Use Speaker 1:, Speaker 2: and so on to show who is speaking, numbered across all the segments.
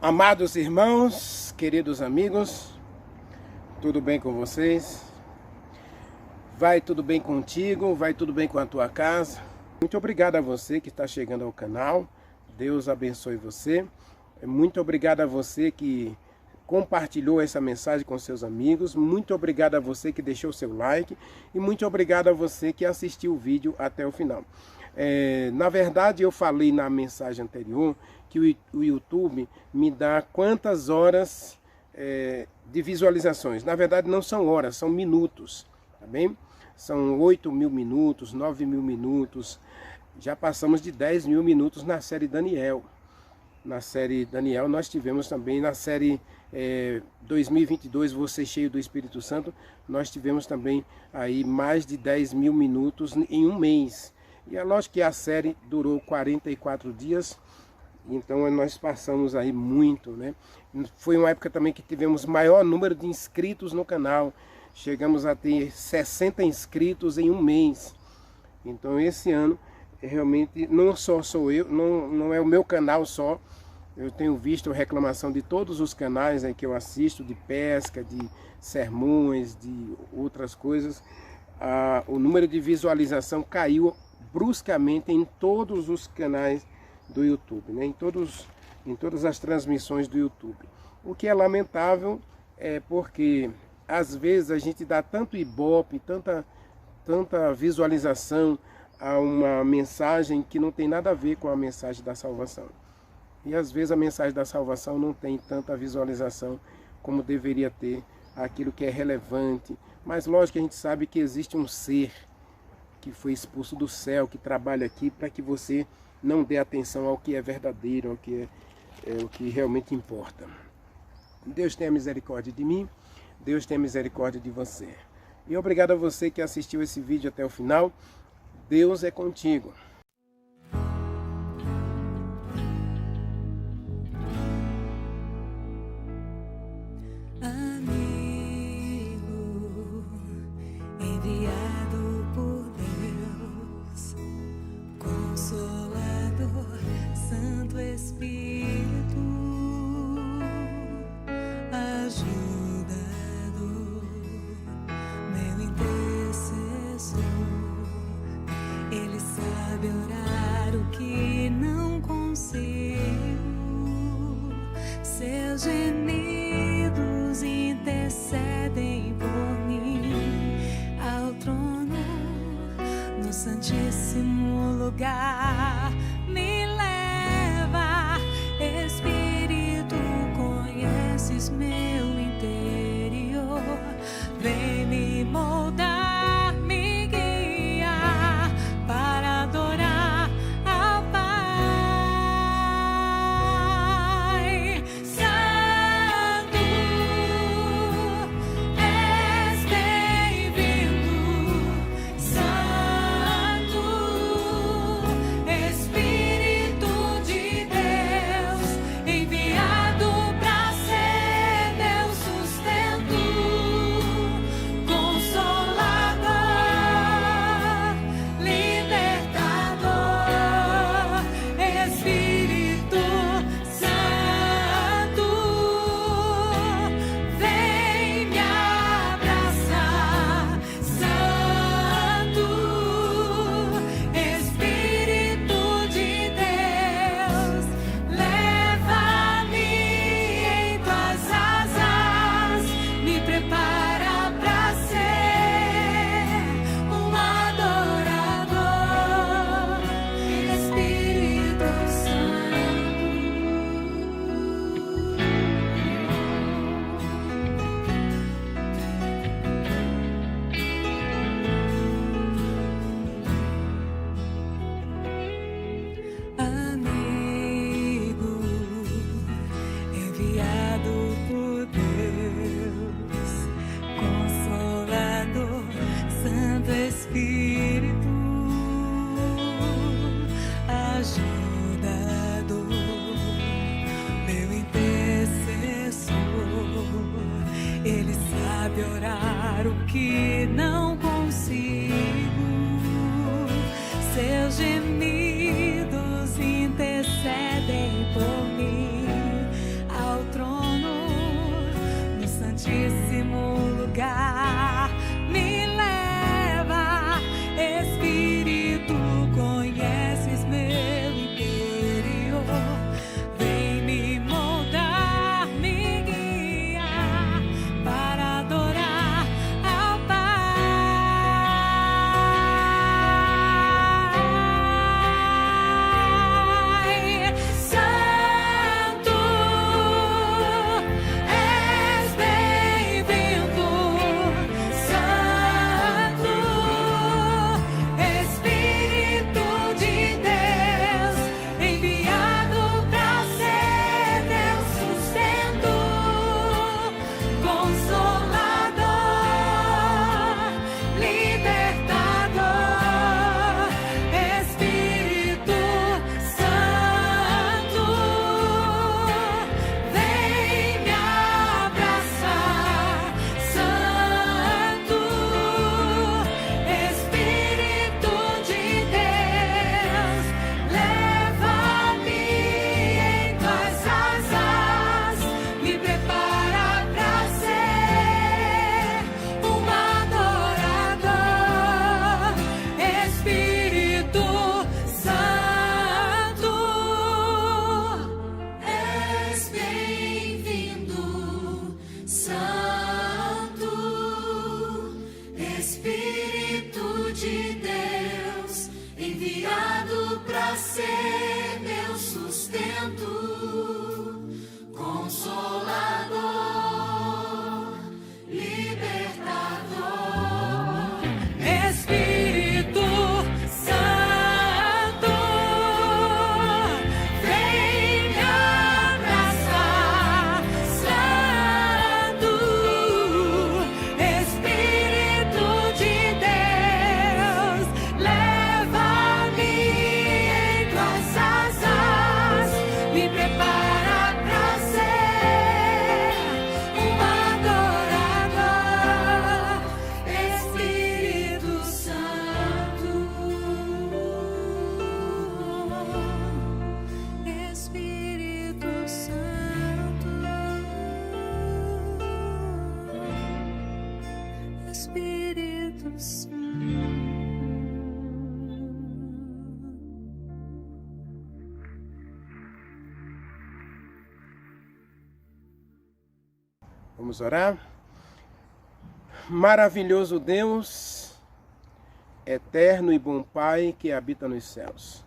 Speaker 1: Amados irmãos, queridos amigos, tudo bem com vocês? Vai tudo bem contigo? Vai tudo bem com a tua casa? Muito obrigado a você que está chegando ao canal. Deus abençoe você. Muito obrigado a você que compartilhou essa mensagem com seus amigos. Muito obrigado a você que deixou seu like. E muito obrigado a você que assistiu o vídeo até o final. Na verdade, eu falei na mensagem anterior que o YouTube me dá quantas horas de visualizações. Na verdade, não são horas, são minutos, tá bem? São 8.000 minutos, 9.000 minutos. Já passamos de 10.000 minutos na série Daniel. Na série Daniel nós tivemos também, na série 2022, Você Cheio do Espírito Santo, nós tivemos também aí mais de 10.000 minutos em um mês. E é lógico que a série durou 44 dias, então nós passamos aí muito, né? Foi uma época também que tivemos maior número de inscritos no canal. Chegamos a ter 60 inscritos em um mês. Então esse ano, realmente, não só sou eu, não é o meu canal só. Eu tenho visto reclamação de todos os canais aí que eu assisto, de pesca, de sermões, de outras coisas. O número de visualização caiu bruscamente em todos os canais do YouTube, né? em todas as transmissões do YouTube. O que é lamentável porque às vezes a gente dá tanto ibope, tanta visualização a uma mensagem que não tem nada a ver com a mensagem da salvação. E às vezes a mensagem da salvação não tem tanta visualização como deveria ter, aquilo que é relevante. Mas lógico que a gente sabe que existe um ser que foi expulso do céu, que trabalha aqui para que você não dê atenção ao que é verdadeiro, ao que o que realmente importa. Deus tenha misericórdia de mim, Deus tenha misericórdia de você. E obrigado a você que assistiu esse vídeo até o final. Deus é contigo.
Speaker 2: Orar o que não consigo, seus gemidos intercedem por mim ao trono, no santíssimo lugar. Me leva, Espírito, conheces meu interior, vem me moldar. Orar o que não consigo, seus gemidos intercedem por mim
Speaker 1: Vamos orar? Maravilhoso Deus, eterno e bom Pai que habita nos céus.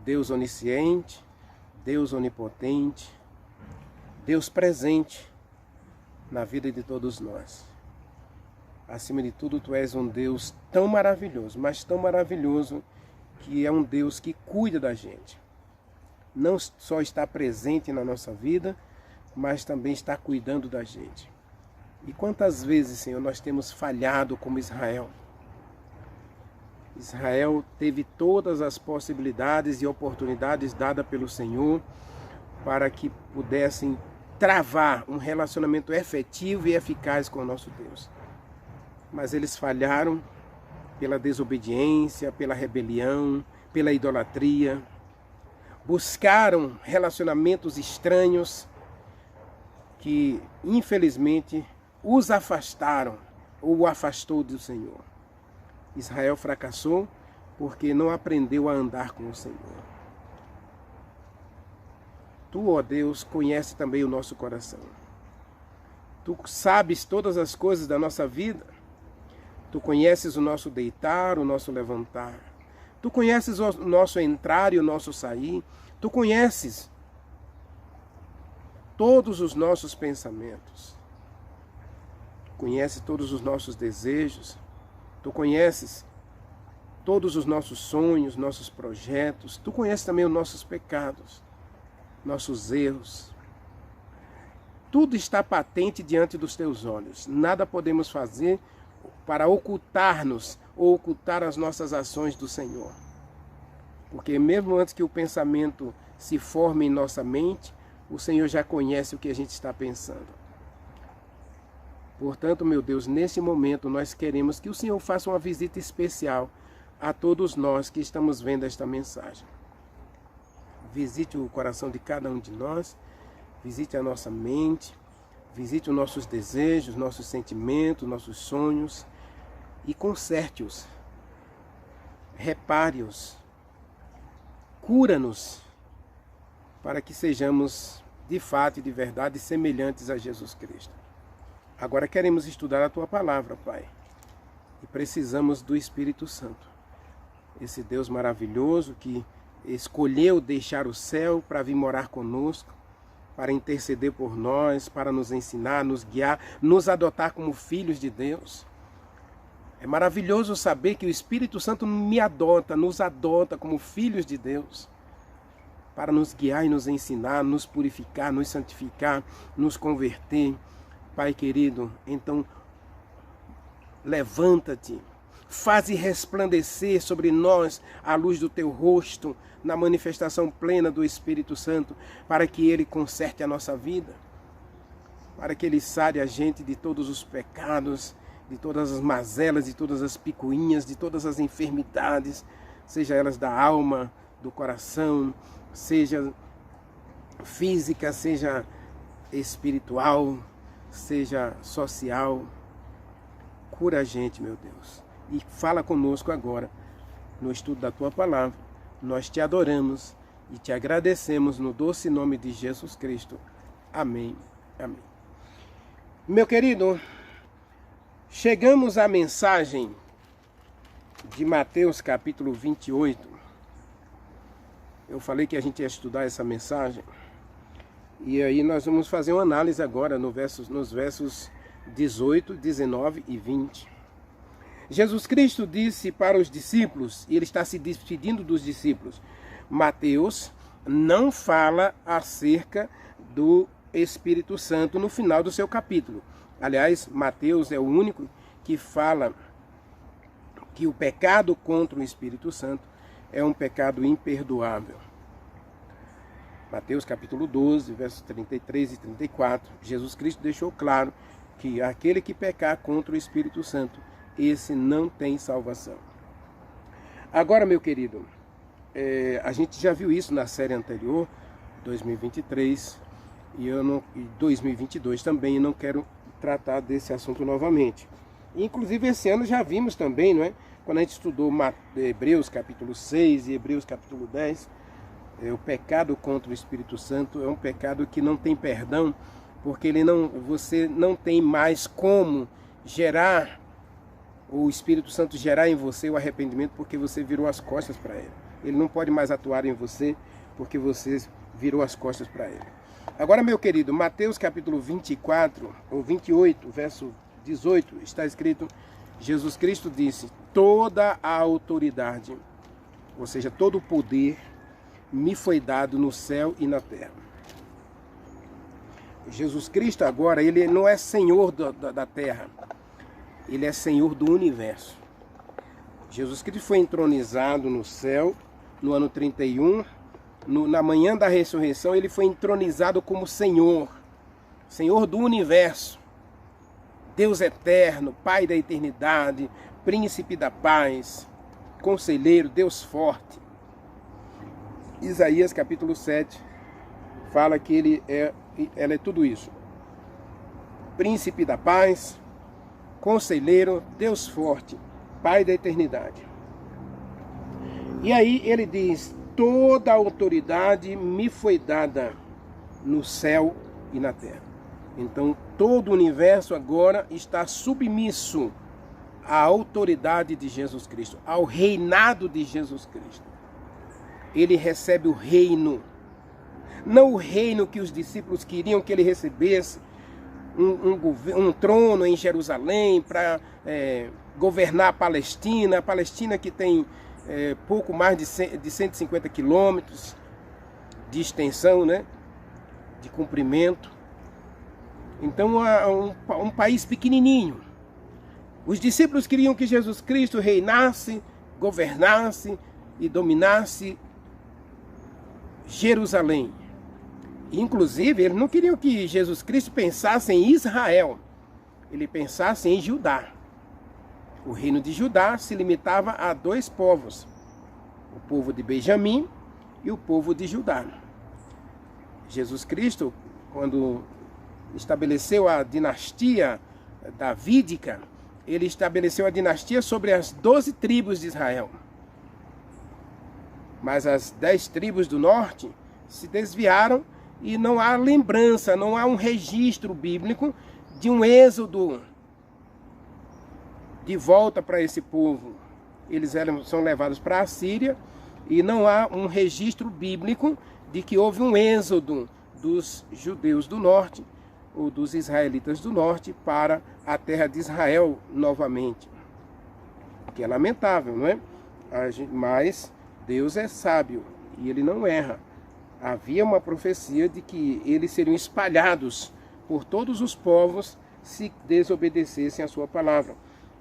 Speaker 1: Deus onisciente, Deus onipotente, Deus presente na vida de todos nós. Acima de tudo, Tu és um Deus tão maravilhoso, mas tão maravilhoso que é um Deus que cuida da gente. Não só está presente na nossa vida, mas também está cuidando da gente. E quantas vezes, Senhor, nós temos falhado como Israel? Israel teve todas as possibilidades e oportunidades dadas pelo Senhor para que pudessem travar um relacionamento efetivo e eficaz com o nosso Deus. Mas eles falharam pela desobediência, pela rebelião, pela idolatria. Buscaram relacionamentos estranhos que, infelizmente, os afastaram ou o afastou do Senhor. Israel fracassou porque não aprendeu a andar com o Senhor. Tu, ó Deus, conhece também o nosso coração. Tu sabes todas as coisas da nossa vida. Tu conheces o nosso deitar, o nosso levantar. Tu conheces o nosso entrar e o nosso sair. Tu conheces todos os nossos pensamentos. Tu conheces todos os nossos desejos. Tu conheces todos os nossos sonhos, nossos projetos. Tu conheces também os nossos pecados, nossos erros. Tudo está patente diante dos teus olhos. Nada podemos fazer para ocultar-nos ou ocultar as nossas ações do Senhor. Porque mesmo antes que o pensamento se forme em nossa mente, o Senhor já conhece o que a gente está pensando. Portanto, meu Deus, nesse momento nós queremos que o Senhor faça uma visita especial a todos nós que estamos vendo esta mensagem. Visite o coração de cada um de nós, visite a nossa mente, visite os nossos desejos, nossos sentimentos, nossos sonhos e conserte-os, repare-os, cura-nos para que sejamos de fato e de verdade semelhantes a Jesus Cristo. Agora queremos estudar a Tua Palavra, Pai, e precisamos do Espírito Santo, esse Deus maravilhoso que escolheu deixar o céu para vir morar conosco, para interceder por nós, para nos ensinar, nos guiar, nos adotar como filhos de Deus. É maravilhoso saber que o Espírito Santo me adota, nos adota como filhos de Deus, para nos guiar e nos ensinar, nos purificar, nos santificar, nos converter. Pai querido, então levanta-te, faze resplandecer sobre nós a luz do teu rosto, na manifestação plena do Espírito Santo, para que Ele conserte a nossa vida, para que Ele sare a gente de todos os pecados, de todas as mazelas, de todas as picuinhas, de todas as enfermidades, seja elas da alma, do coração, seja física, seja espiritual, seja social. Cura a gente, meu Deus, e fala conosco agora no estudo da Tua Palavra. Nós te adoramos e te agradecemos no doce nome de Jesus Cristo. Amém. Amém. Meu querido, chegamos à mensagem de Mateus capítulo 28. Eu falei que a gente ia estudar essa mensagem. E aí nós vamos fazer uma análise agora nos versos 18, 19 e 20. Jesus Cristo disse para os discípulos, e Ele está se despedindo dos discípulos, Mateus não fala acerca do Espírito Santo no final do seu capítulo. Aliás, Mateus é o único que fala que o pecado contra o Espírito Santo é um pecado imperdoável. Mateus capítulo 12, versos 33 e 34, Jesus Cristo deixou claro que aquele que pecar contra o Espírito Santo, esse não tem salvação. Agora, meu querido, a gente já viu isso na série anterior, 2023, e 2022 também, e não quero tratar desse assunto novamente. Inclusive, esse ano já vimos também, não é? Quando a gente estudou Hebreus capítulo 6 e Hebreus capítulo 10, o pecado contra o Espírito Santo é um pecado que não tem perdão, porque você não tem mais como gerar, o Espírito Santo gerar em você o arrependimento, porque você virou as costas para ele. Ele não pode mais atuar em você, porque você virou as costas para ele. Agora, meu querido, Mateus capítulo 24, ou 28, verso 18, está escrito, Jesus Cristo disse, toda a autoridade, ou seja, todo o poder, me foi dado no céu e na terra. Jesus Cristo agora, ele não é Senhor da terra, ele é Senhor do universo. Jesus Cristo foi entronizado no céu no ano 31, na manhã da ressurreição, ele foi entronizado como Senhor, Senhor do universo, Deus eterno, Pai da eternidade, Príncipe da paz, Conselheiro, Deus forte. Isaías capítulo 7 fala que ela é tudo isso. Príncipe da paz, Conselheiro, Deus forte, Pai da eternidade. E aí ele diz, toda a autoridade me foi dada no céu e na terra. Então todo o universo agora está submisso à autoridade de Jesus Cristo, ao reinado de Jesus Cristo. Ele recebe o reino, não o reino que os discípulos queriam que ele recebesse, um trono em Jerusalém para governar a Palestina que tem pouco mais de 150 quilômetros de extensão, né, de comprimento. Então, um país pequenininho. Os discípulos queriam que Jesus Cristo reinasse, governasse e dominasse Jerusalém. Inclusive, eles não queriam que Jesus Cristo pensasse em Israel. Ele pensasse em Judá. O reino de Judá se limitava a 2 povos. O povo de Benjamim e o povo de Judá. Jesus Cristo, quando estabeleceu a dinastia davídica, ele estabeleceu a dinastia sobre as 12 tribos de Israel. Mas as 10 tribos do norte se desviaram e não há lembrança, não há um registro bíblico de um êxodo de volta para esse povo. Eles são levados para a Síria e não há um registro bíblico de que houve um êxodo dos judeus do norte ou dos israelitas do norte para a terra de Israel novamente. O que é lamentável, não é? Mas Deus é sábio e ele não erra. Havia uma profecia de que eles seriam espalhados por todos os povos se desobedecessem a sua palavra.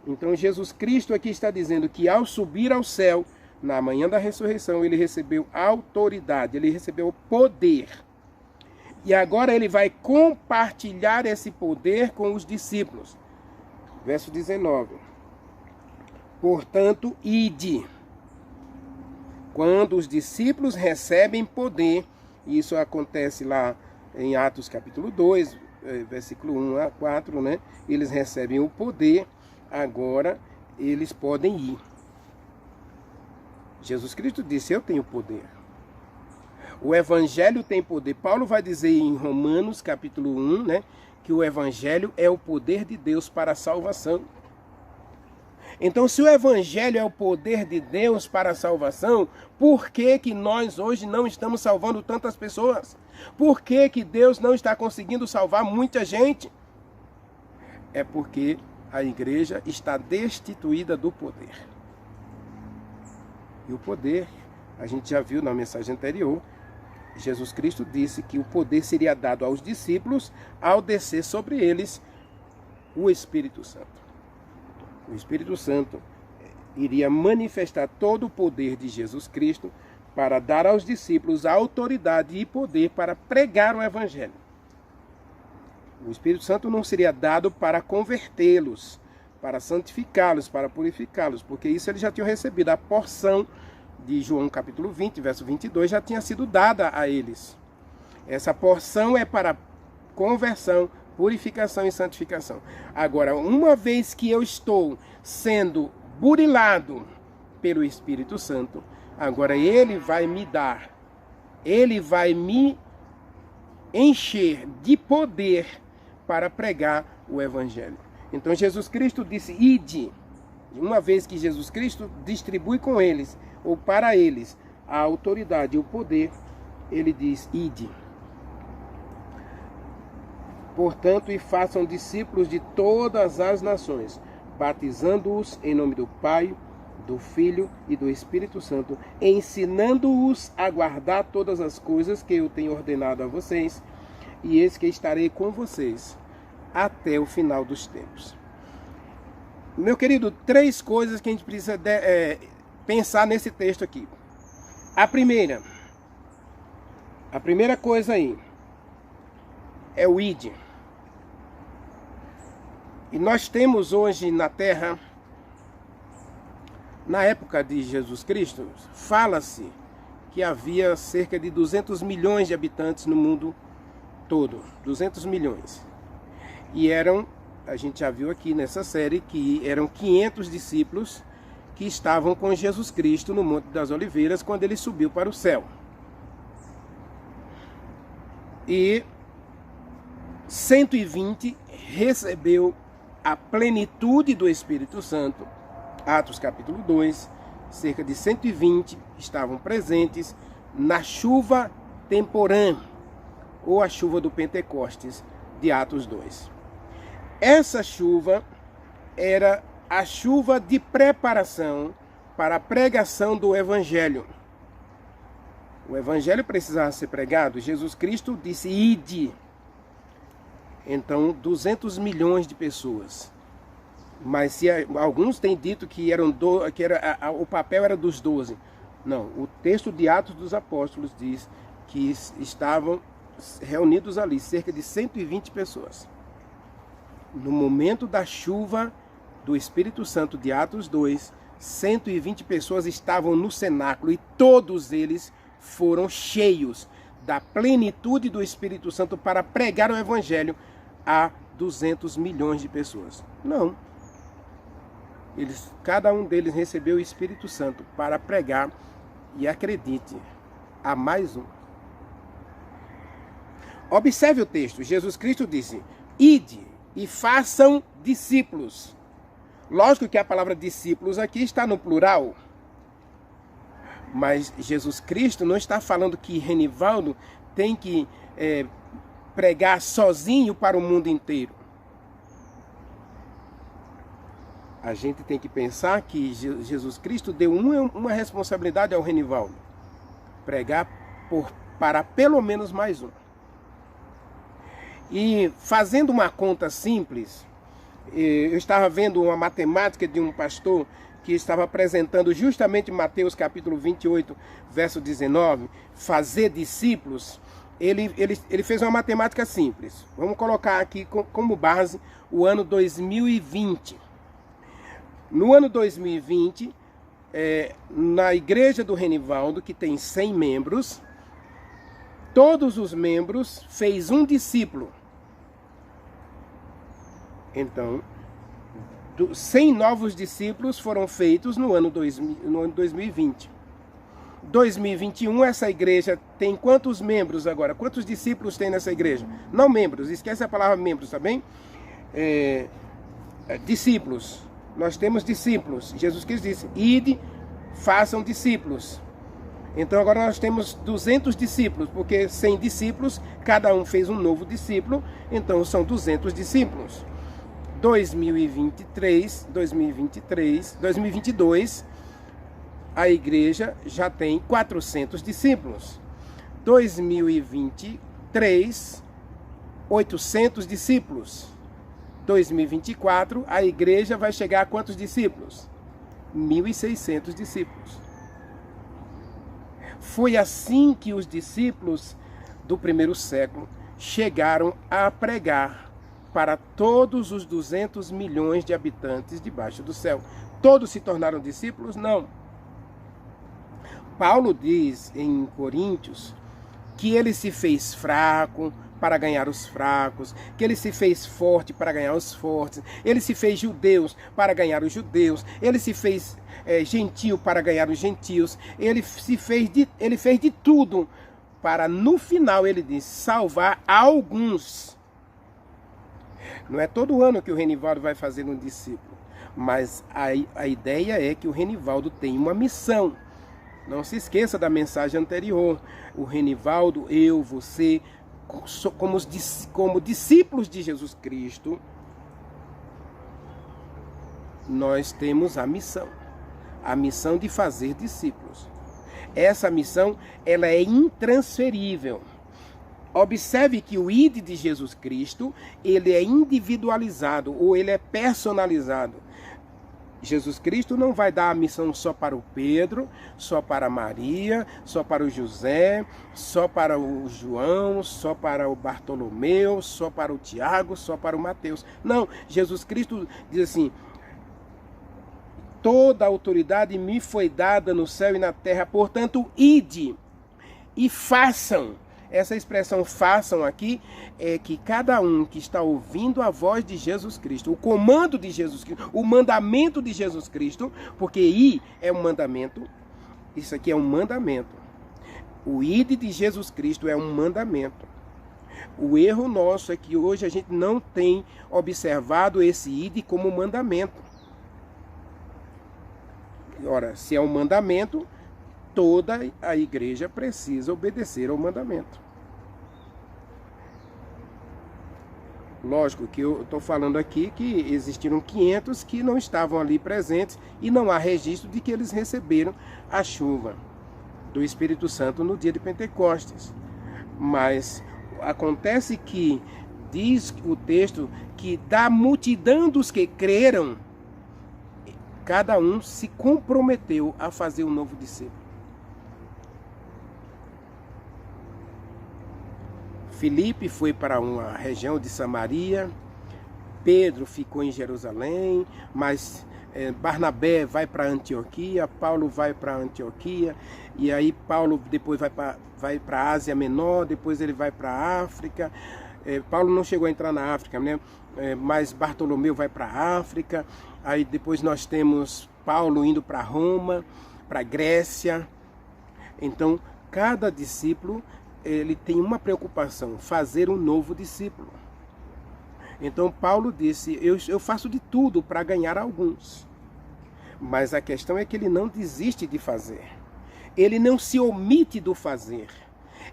Speaker 1: Então Jesus Cristo aqui está dizendo que ao subir ao céu, na manhã da ressurreição, ele recebeu autoridade, ele recebeu poder. E agora ele vai compartilhar esse poder com os discípulos. Verso 19. Portanto, ide. Quando os discípulos recebem poder, e isso acontece lá em Atos capítulo 2, versículo 1 a 4, né? Eles recebem o poder, agora eles podem ir. Jesus Cristo disse, eu tenho poder. O Evangelho tem poder. Paulo vai dizer em Romanos capítulo 1, né, que o Evangelho é o poder de Deus para a salvação. Então, se o Evangelho é o poder de Deus para a salvação, por que que nós hoje não estamos salvando tantas pessoas? Por que que Deus não está conseguindo salvar muita gente? É porque a igreja está destituída do poder. E o poder, a gente já viu na mensagem anterior, Jesus Cristo disse que o poder seria dado aos discípulos ao descer sobre eles o Espírito Santo. O Espírito Santo iria manifestar todo o poder de Jesus Cristo para dar aos discípulos a autoridade e poder para pregar o Evangelho. O Espírito Santo não seria dado para convertê-los, para santificá-los, para purificá-los, porque isso eles já tinham recebido. A porção de João capítulo 20, verso 22, já tinha sido dada a eles. Essa porção é para conversão, purificação e santificação. Agora, uma vez que eu estou sendo burilado pelo Espírito Santo, agora ele vai me dar, ele vai me encher de poder para pregar o Evangelho. Então Jesus Cristo disse, ide. Uma vez que Jesus Cristo distribui com eles, ou para eles, a autoridade e o poder, ele diz, ide. Portanto, e façam discípulos de todas as nações, batizando-os em nome do Pai, do Filho e do Espírito Santo, ensinando-os a guardar todas as coisas que eu tenho ordenado a vocês, e eis que estarei com vocês até o final dos tempos. Meu querido, 3 coisas que a gente precisa pensar nesse texto aqui. A primeira coisa aí é o id. E nós temos hoje na Terra, na época de Jesus Cristo, fala-se que havia cerca de 200 milhões de habitantes no mundo todo. 200 milhões. E a gente já viu aqui nessa série, que eram 500 discípulos que estavam com Jesus Cristo no Monte das Oliveiras quando ele subiu para o céu. E 120 recebeu a plenitude do Espírito Santo. Atos capítulo 2, cerca de 120 estavam presentes na chuva temporã, ou a chuva do Pentecostes de Atos 2. Essa chuva era a chuva de preparação para a pregação do Evangelho. O Evangelho precisava ser pregado. Jesus Cristo disse, ide. Então, 200 milhões de pessoas. Mas se alguns têm dito que o papel era dos 12. Não, o texto de Atos dos Apóstolos diz que estavam reunidos ali cerca de 120 pessoas. No momento da chuva do Espírito Santo de Atos 2, 120 pessoas estavam no cenáculo e todos eles foram cheios da plenitude do Espírito Santo para pregar o Evangelho a 200 milhões de pessoas. Não. Cada um deles recebeu o Espírito Santo para pregar, e acredite, a mais um. Observe o texto. Jesus Cristo disse, ide e façam discípulos. Lógico que a palavra discípulos aqui está no plural. Mas Jesus Cristo não está falando que Renivaldo tem que pregar sozinho para o mundo inteiro. A gente tem que pensar que Jesus Cristo deu uma responsabilidade ao Renivaldo. Pregar para pelo menos mais um. E fazendo uma conta simples, eu estava vendo uma matemática de um pastor que estava apresentando justamente Mateus capítulo 28, verso 19, fazer discípulos. Ele fez uma matemática simples. Vamos colocar aqui como base o ano 2020. No ano 2020, na igreja do Renivaldo, que tem 100 membros, todos os membros fez um discípulo. Então, 100 novos discípulos foram feitos no ano 2020. 2021, essa igreja tem quantos membros agora? Quantos discípulos tem nessa igreja? Não membros, esquece a palavra membros, tá bem? Discípulos. Nós temos discípulos. Jesus Cristo disse, ide, façam discípulos. Então agora nós temos 200 discípulos, porque 100 discípulos, cada um fez um novo discípulo, então são 200 discípulos. 2022, a igreja já tem 400 discípulos. 2023, 800 discípulos. 2024, a igreja vai chegar a quantos discípulos? 1.600 discípulos. Foi assim que os discípulos do primeiro século chegaram a pregar para todos os 200 milhões de habitantes debaixo do céu. Todos se tornaram discípulos? Não. Paulo diz em Coríntios que ele se fez fraco para ganhar os fracos, que ele se fez forte para ganhar os fortes, ele se fez judeus para ganhar os judeus, ele se fez gentio para ganhar os gentios, ele fez de tudo para no final, ele diz, salvar alguns. Não é todo ano que o Renivaldo vai fazer um discípulo, mas a ideia é que o Renivaldo tem uma missão. Não se esqueça da mensagem anterior. O Renivaldo, eu, você, como discípulos de Jesus Cristo, nós temos a missão de fazer discípulos. Essa missão, ela é intransferível. Observe que o ID de Jesus Cristo, ele é individualizado ou ele é personalizado. Jesus Cristo não vai dar a missão só para o Pedro, só para a Maria, só para o José, só para o João, só para o Bartolomeu, só para o Tiago, só para o Mateus. Não, Jesus Cristo diz assim, toda a autoridade me foi dada no céu e na terra, portanto, ide e façam. Essa expressão façam aqui é que cada um que está ouvindo a voz de Jesus Cristo, o comando de Jesus Cristo, o mandamento de Jesus Cristo, porque ir é um mandamento, isso aqui é um mandamento. O ide de Jesus Cristo é um mandamento. O erro nosso é que hoje a gente não tem observado esse ide como mandamento. Ora, se é um mandamento, toda a igreja precisa obedecer ao mandamento. Lógico que eu estou falando aqui que existiram 500 que não estavam ali presentes e não há registro de que eles receberam a chuva do Espírito Santo no dia de Pentecostes. Mas acontece que diz o texto que da multidão dos que creram, cada um se comprometeu a fazer um novo discípulo. Filipe foi para uma região de Samaria, Pedro ficou em Jerusalém, mas Barnabé vai para Antioquia, Paulo vai para Antioquia, e aí Paulo depois vai para a Ásia Menor, depois ele vai para a África. Paulo não chegou a entrar na África, né? Mas Bartolomeu vai para a África, aí depois nós temos Paulo indo para Roma, para a Grécia. Então, cada discípulo ele tem uma preocupação, fazer um novo discípulo. Então Paulo disse, eu faço de tudo para ganhar alguns. Mas a questão é que ele não desiste de fazer. Ele não se omite do fazer.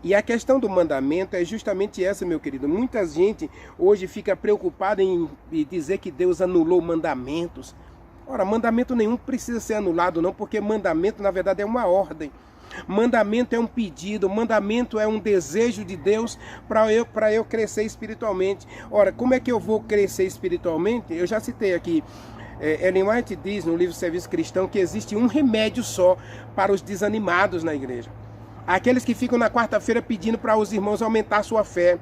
Speaker 1: E a questão do mandamento é justamente essa, meu querido. Muita gente hoje fica preocupada em dizer que Deus anulou mandamentos. Ora, mandamento nenhum precisa ser anulado não, porque mandamento na verdade é uma ordem. Mandamento é um pedido, mandamento é um desejo de Deus para eu crescer espiritualmente. Ora, como é que eu vou crescer espiritualmente? Eu já citei aqui, Ellen White diz no livro Serviço Cristão que existe um remédio só para os desanimados na igreja. Aqueles que ficam na quarta-feira pedindo para os irmãos aumentar a sua fé.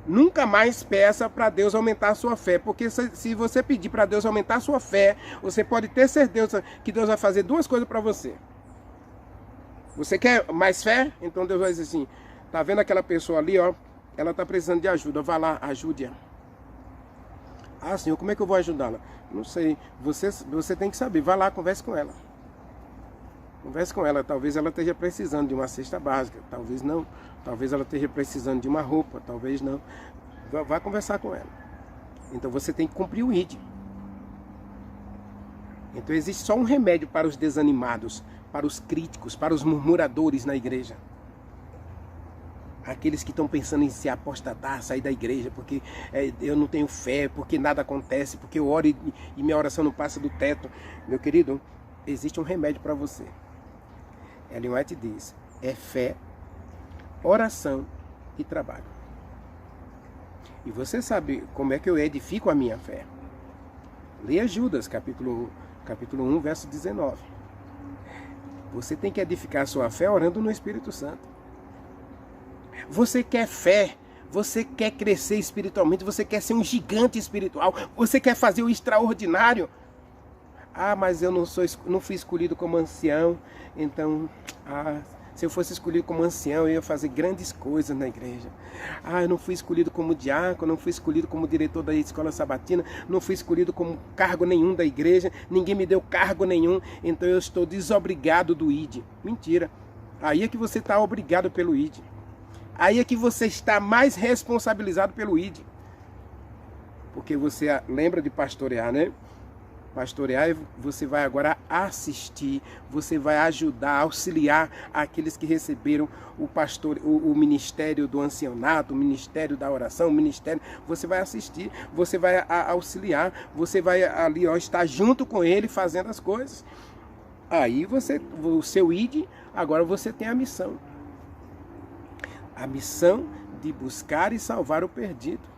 Speaker 1: Nunca mais peça para Deus aumentar a sua fé, porque se você pedir para Deus aumentar a sua fé, você pode ter certeza que Deus vai fazer duas coisas para você. Você quer mais fé? Então Deus vai dizer assim, tá vendo aquela pessoa ali, ó, ela está precisando de ajuda, vá lá, ajude-a. Ah, Senhor, como é que eu vou ajudá-la? Não sei, você tem que saber, vá lá, converse com ela. Converse com ela, talvez ela esteja precisando de uma cesta básica, talvez não. Talvez ela esteja precisando de uma roupa, talvez não. Vá conversar com ela. Então você tem que cumprir o ID. Então existe só um remédio para os desanimados, para os críticos, para os murmuradores na igreja. Aqueles que estão pensando em se apostatar, sair da igreja, porque eu não tenho fé, porque nada acontece, porque eu oro e minha oração não passa do teto. Meu querido, existe um remédio para você. Ellen White diz, é fé, oração e trabalho. E você sabe como é que eu edifico a minha fé. Leia Judas, capítulo 1, verso 19. Você tem que edificar a sua fé orando no Espírito Santo. Você quer fé, você quer crescer espiritualmente, você quer ser um gigante espiritual, você quer fazer o extraordinário. Ah, mas eu não fui escolhido como ancião, então, se eu fosse escolhido como ancião, eu ia fazer grandes coisas na igreja. Ah, eu não fui escolhido como diácono, não fui escolhido como diretor da escola sabatina, não fui escolhido como cargo nenhum da igreja, ninguém me deu cargo nenhum, então eu estou desobrigado do ID. Mentira. Aí é que você está obrigado pelo ID. Aí é que você está mais responsabilizado pelo ID. Porque você lembra de pastorear, né? Pastorear, você vai agora assistir, você vai ajudar, auxiliar aqueles que receberam o ministério do ancianato, o ministério da oração, o ministério. Você vai assistir, você vai auxiliar, você vai ali estar junto com ele fazendo as coisas. Aí o seu ID, agora você tem a missão. A missão de buscar e salvar o perdido.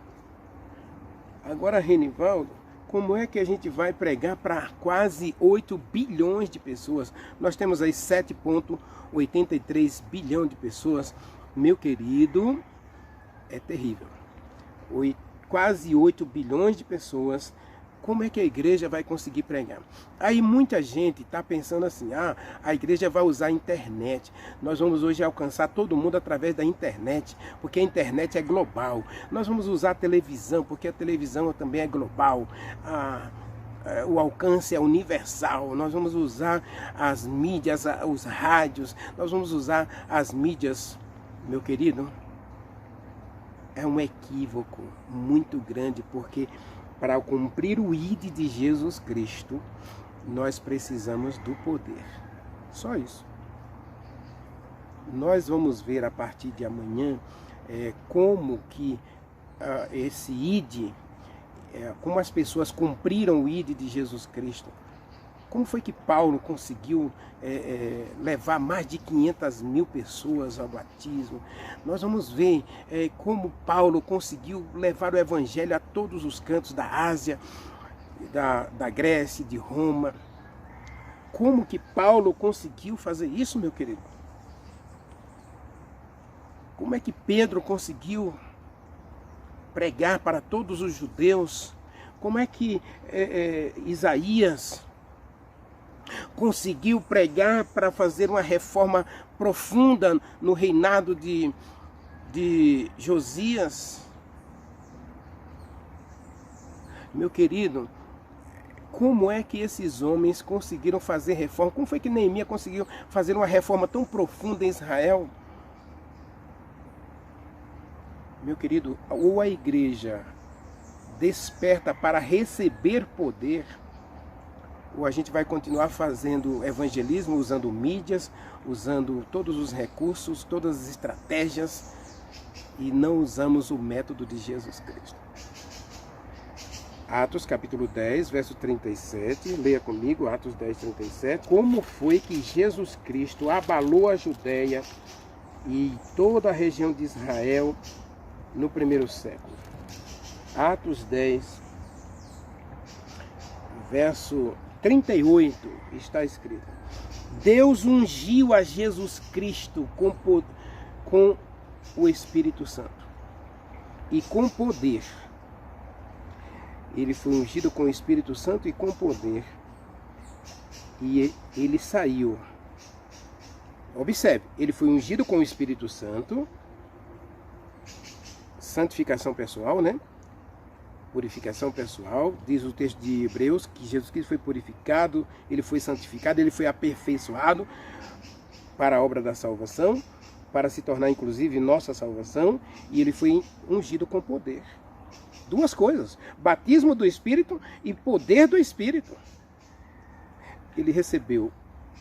Speaker 1: Agora, Renivaldo, como é que a gente vai pregar para quase 8 bilhões de pessoas? Nós temos aí 7,83 bilhão de pessoas. Meu querido, é terrível. Quase 8 bilhões de pessoas. Como é que a igreja vai conseguir pregar? Aí muita gente está pensando assim, a igreja vai usar a internet. Nós vamos hoje alcançar todo mundo através da internet, porque a internet é global. Nós vamos usar a televisão, porque a televisão também é global. O alcance é universal. Nós vamos usar as mídias, os rádios, nós vamos usar as mídias. Meu querido, é um equívoco muito grande, porque para cumprir o ID de Jesus Cristo, nós precisamos do poder. Só isso. Nós vamos ver a partir de amanhã como que esse ID, como as pessoas cumpriram o ID de Jesus Cristo. Como foi que Paulo conseguiu levar mais de 500 mil pessoas ao batismo? Nós vamos ver como Paulo conseguiu levar o evangelho a todos os cantos da Ásia, da Grécia, de Roma. Como que Paulo conseguiu fazer isso, meu querido? Como é que Pedro conseguiu pregar para todos os judeus? Como é que Isaías conseguiu pregar para fazer uma reforma profunda no reinado de Josias? Meu querido, como é que esses homens conseguiram fazer reforma? Como foi que Neemias conseguiu fazer uma reforma tão profunda em Israel? Meu querido, ou a igreja desperta para receber poder, ou a gente vai continuar fazendo evangelismo, usando mídias, usando todos os recursos, todas as estratégias, e não usamos o método de Jesus Cristo. Atos capítulo 10, verso 37, leia comigo, Atos 10, 37. Como foi que Jesus Cristo abalou a Judéia e toda a região de Israel no primeiro século? Atos 10, verso 38, está escrito: Deus ungiu a Jesus Cristo com o Espírito Santo e com poder. Ele foi ungido com o Espírito Santo e com poder. E ele saiu. Observe, ele foi ungido com o Espírito Santo. Santificação pessoal, né? Purificação pessoal, diz o texto de Hebreus que Jesus Cristo foi purificado, ele foi santificado, ele foi aperfeiçoado para a obra da salvação, para se tornar inclusive nossa salvação, e ele foi ungido com poder. Duas coisas, batismo do Espírito e poder do Espírito. Ele recebeu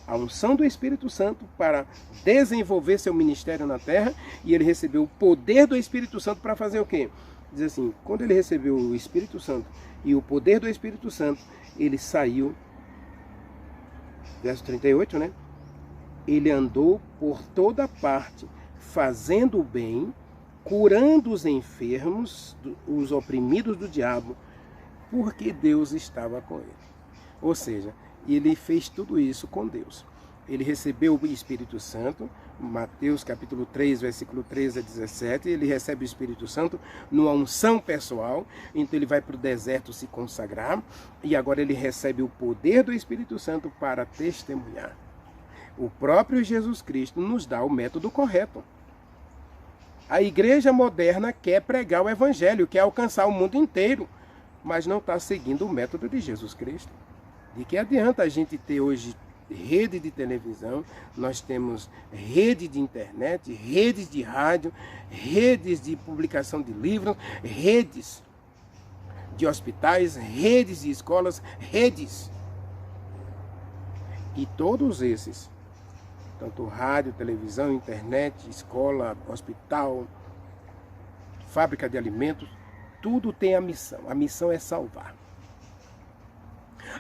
Speaker 1: a unção do Espírito Santo para desenvolver seu ministério na terra, e ele recebeu o poder do Espírito Santo para fazer o quê? Diz assim, quando ele recebeu o Espírito Santo e o poder do Espírito Santo, ele saiu, verso 38, né? Ele andou por toda parte, fazendo o bem, curando os enfermos, os oprimidos do diabo, porque Deus estava com ele. Ou seja, ele fez tudo isso com Deus. Ele recebeu o Espírito Santo, Mateus capítulo 3, versículo 13 a 17, ele recebe o Espírito Santo numa unção pessoal, então ele vai para o deserto se consagrar, e agora ele recebe o poder do Espírito Santo para testemunhar. O próprio Jesus Cristo nos dá o método correto. A igreja moderna quer pregar o evangelho, quer alcançar o mundo inteiro, mas não está seguindo o método de Jesus Cristo. De que adianta a gente ter hoje rede de televisão, nós temos rede de internet, redes de rádio, redes de publicação de livros, redes de hospitais, redes de escolas, redes. E todos esses, tanto rádio, televisão, internet, escola, hospital, fábrica de alimentos, tudo tem a missão. A missão é salvar.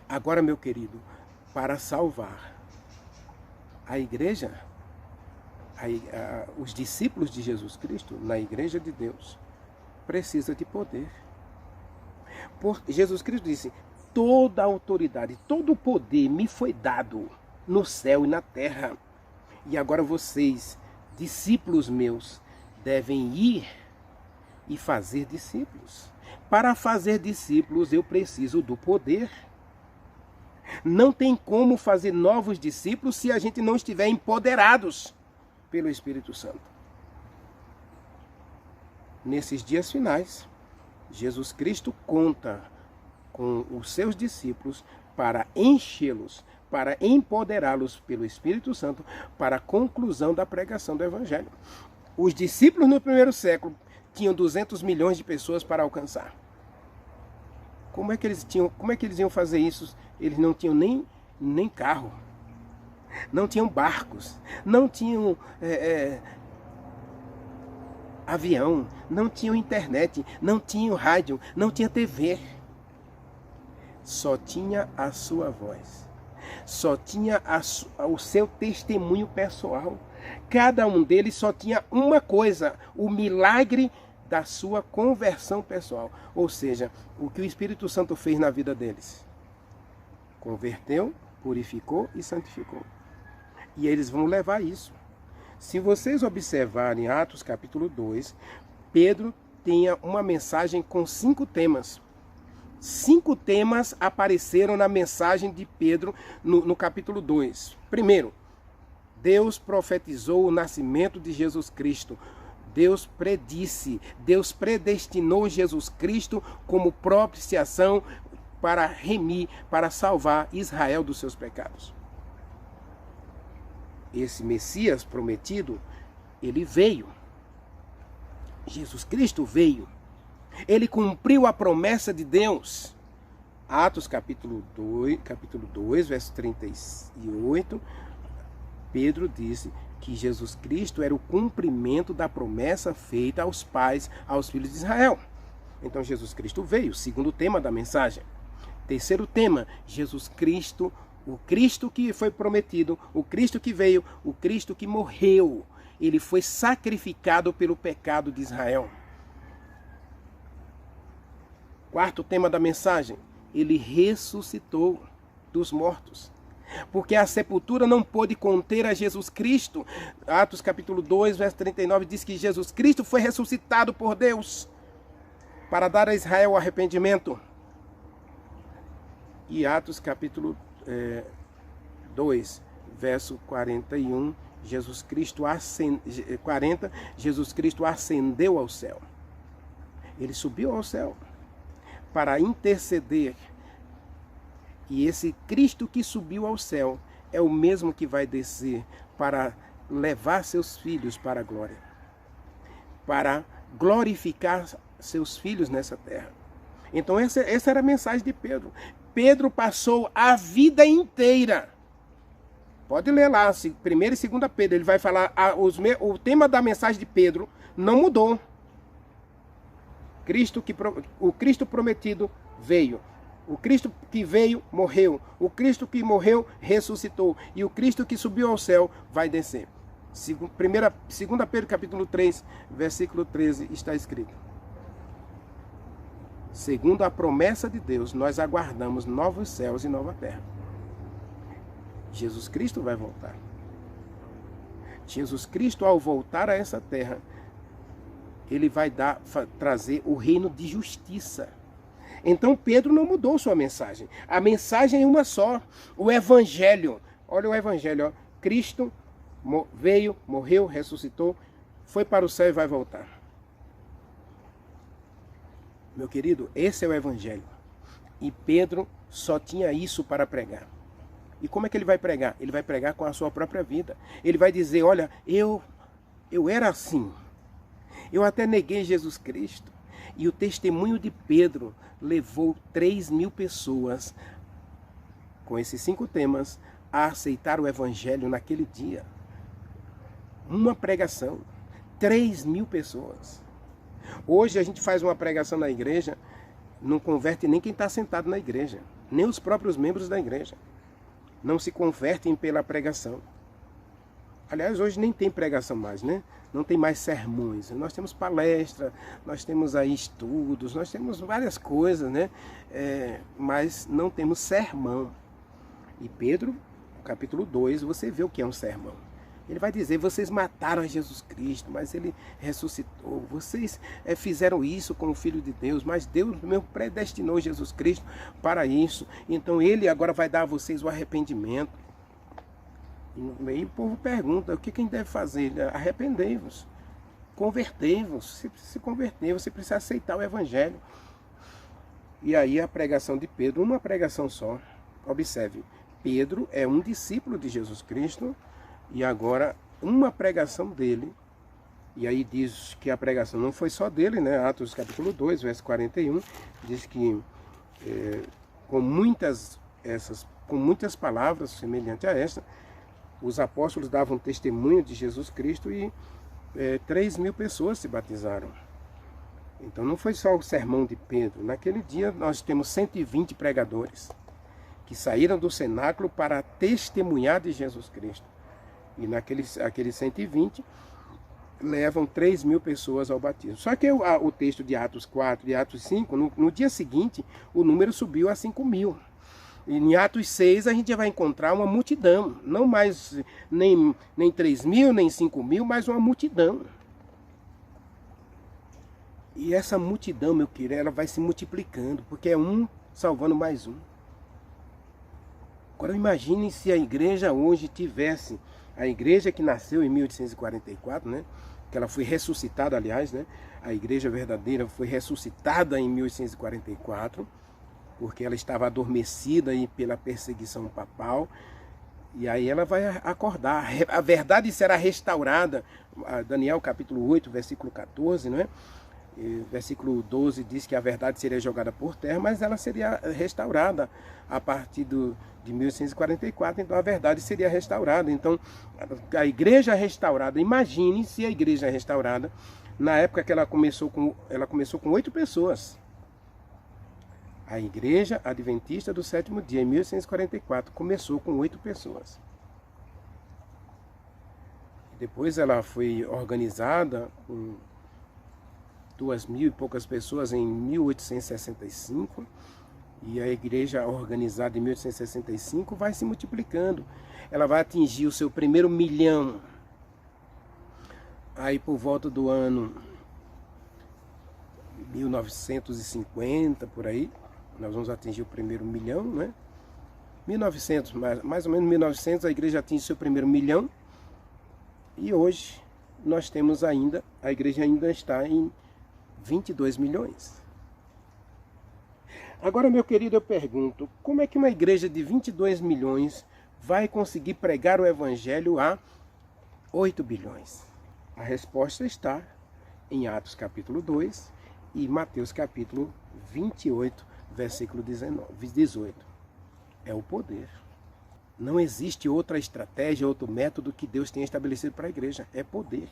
Speaker 1: Agora, meu querido, para salvar a igreja, os discípulos de Jesus Cristo, na igreja de Deus, precisa de poder. Jesus Cristo disse, toda a autoridade, todo o poder me foi dado no céu e na terra. E agora vocês, discípulos meus, devem ir e fazer discípulos. Para fazer discípulos eu preciso do poder. Não tem como fazer novos discípulos se a gente não estiver empoderados pelo Espírito Santo. Nesses dias finais, Jesus Cristo conta com os seus discípulos para enchê-los, para empoderá-los pelo Espírito Santo para a conclusão da pregação do Evangelho. Os discípulos no primeiro século tinham 200 milhões de pessoas para alcançar. Como é que eles iam fazer isso? Eles não tinham nem carro, não tinham barcos, não tinham avião, não tinham internet, não tinham rádio, não tinha TV. Só tinha a sua voz, só tinha o seu testemunho pessoal. Cada um deles só tinha uma coisa, o milagre da sua conversão pessoal. Ou seja, o que o Espírito Santo fez na vida deles. Converteu, purificou e santificou. E eles vão levar isso. Se vocês observarem Atos capítulo 2, Pedro tem uma mensagem com 5 temas. 5 temas apareceram na mensagem de Pedro no capítulo 2. Primeiro, Deus profetizou o nascimento de Jesus Cristo. Deus predisse, Deus predestinou Jesus Cristo como propiciação para remir, para salvar Israel dos seus pecados. Esse Messias prometido, ele veio. Jesus Cristo veio. Ele cumpriu a promessa de Deus. Atos capítulo 2, verso 38, Pedro disse que Jesus Cristo era o cumprimento da promessa feita aos pais, aos filhos de Israel. Então Jesus Cristo veio, segundo tema da mensagem. Terceiro tema, Jesus Cristo, o Cristo que foi prometido, o Cristo que veio, o Cristo que morreu. Ele foi sacrificado pelo pecado de Israel. Quarto tema da mensagem, ele ressuscitou dos mortos. Porque a sepultura não pôde conter a Jesus Cristo. Atos capítulo 2, verso 39 diz que Jesus Cristo foi ressuscitado por Deus para dar a Israel o arrependimento. E Atos capítulo 2, verso 41, Jesus Cristo ascendeu ao céu. Ele subiu ao céu para interceder. E esse Cristo que subiu ao céu é o mesmo que vai descer para levar seus filhos para a glória, para glorificar seus filhos nessa terra. Então essa era a mensagem de Pedro. Pedro passou a vida inteira. Pode ler lá, 1º e 2º Pedro, ele vai falar, o tema da mensagem de Pedro não mudou. O Cristo prometido veio. O Cristo que veio, morreu. O Cristo que morreu, ressuscitou. E o Cristo que subiu ao céu, vai descer. 2 Pedro capítulo 3, versículo 13, está escrito. Segundo a promessa de Deus, nós aguardamos novos céus e nova terra. Jesus Cristo vai voltar. Jesus Cristo, ao voltar a essa terra, ele vai trazer o reino de justiça. Então Pedro não mudou sua mensagem. A mensagem é uma só. O Evangelho. Olha o Evangelho. Ó. Cristo veio, morreu, ressuscitou, foi para o céu e vai voltar. Meu querido, esse é o Evangelho. E Pedro só tinha isso para pregar. E como é que ele vai pregar? Ele vai pregar com a sua própria vida. Ele vai dizer, olha, eu era assim. Eu até neguei Jesus Cristo. E o testemunho de Pedro levou 3.000 pessoas, com esses 5 temas, a aceitar o evangelho naquele dia. Uma pregação. 3.000 pessoas. Hoje a gente faz uma pregação na igreja, não converte nem quem está sentado na igreja, nem os próprios membros da igreja. Não se convertem pela pregação. Aliás, hoje nem tem pregação mais, né? Não tem mais sermões. Nós temos palestra, nós temos aí estudos, nós temos várias coisas, né? Mas não temos sermão. E Pedro, capítulo 2, você vê o que é um sermão. Ele vai dizer, vocês mataram a Jesus Cristo, mas ele ressuscitou. Vocês fizeram isso com o Filho de Deus, mas Deus mesmo predestinou Jesus Cristo para isso. Então ele agora vai dar a vocês o arrependimento. E o povo pergunta, o que quem deve fazer? Arrependei-vos, convertei-vos. Você precisa se converter, você precisa aceitar o Evangelho. E aí a pregação de Pedro, uma pregação só. Observe, Pedro é um discípulo de Jesus Cristo, e agora uma pregação dele, e aí diz que a pregação não foi só dele, né? Atos capítulo 2, verso 41, diz que com muitas palavras semelhantes a esta, os apóstolos davam testemunho de Jesus Cristo e 3.000 pessoas se batizaram. Então não foi só o sermão de Pedro. Naquele dia nós temos 120 pregadores que saíram do cenáculo para testemunhar de Jesus Cristo. E aqueles 120 levam 3.000 pessoas ao batismo. Só que o texto de Atos 4 e Atos 5, no dia seguinte, o número subiu a 5.000. E em Atos 6 a gente já vai encontrar uma multidão. Não mais nem 3.000, nem 5.000, mas uma multidão. E essa multidão, meu querido, ela vai se multiplicando, porque é um salvando mais um. Agora imagine se a igreja hoje tivesse, a igreja que nasceu em 1844, né? Que ela foi ressuscitada, aliás, né? A igreja verdadeira foi ressuscitada em 1844, porque ela estava adormecida aí pela perseguição papal, e aí ela vai acordar. A verdade será restaurada. Daniel capítulo 8, versículo 14, não é? Versículo 12 diz que a verdade seria jogada por terra, mas ela seria restaurada a partir de 1844, então a verdade seria restaurada. Então a igreja restaurada, imagine se a igreja restaurada, na época que ela começou com 8 pessoas. A igreja adventista do sétimo dia, em 1844, começou com 8 pessoas. Depois ela foi organizada com 2.000 e poucas pessoas em 1865, e a igreja organizada em 1865 vai se multiplicando. Ela vai atingir o seu primeiro 1 milhão aí por volta do ano 1950, por aí. Nós vamos atingir o primeiro 1 milhão, né? 1900, mais ou menos 1900, a igreja atinge o seu primeiro 1 milhão, e hoje nós temos ainda, a igreja ainda está em 22 milhões. Agora, meu querido, eu pergunto, como é que uma igreja de 22 milhões vai conseguir pregar o evangelho a 8 bilhões? A resposta está em Atos capítulo 2 e Mateus capítulo 28, versículo 18. É o poder. Não existe outra estratégia, outro método que Deus tenha estabelecido para a igreja. É poder.